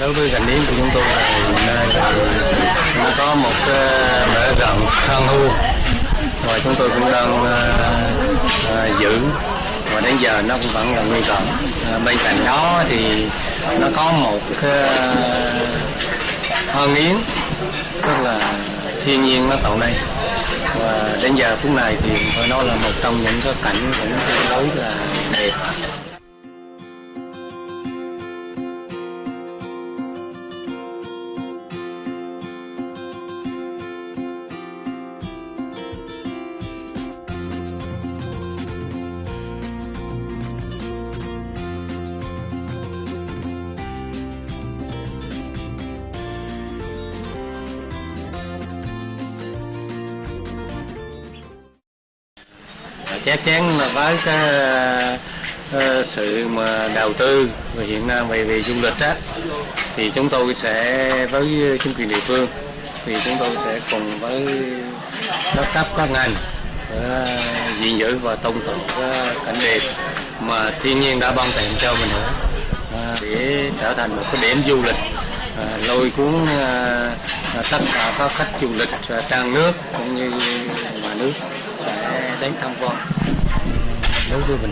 Đối với ngành yến của chúng tôi là hiện nay nó có một mở rộng san hô và chúng tôi cũng đang giữ, và đến giờ nó cũng vẫn là nguyên vẹn. Bên cạnh đó thì nó có một hòn yến rất là thiên nhiên nó tạo nên, và đến giờ phút này thì phải nói là một trong những cái cảnh cũng tương đối là đẹp. Chắc chắn là với cái sự mà đầu tư và hiện nay về du lịch á, thì chúng tôi sẽ với chính quyền địa phương thì chúng tôi sẽ cùng với các cấp các ngành gìn giữ và tôn trọng cái cảnh đẹp mà thiên nhiên đã ban tặng cho mình nữa, để trở thành một cái điểm du lịch lôi cuốn tất cả các khách du lịch trong nước cũng như ngoài nước sẽ đến tham quan đối với mình.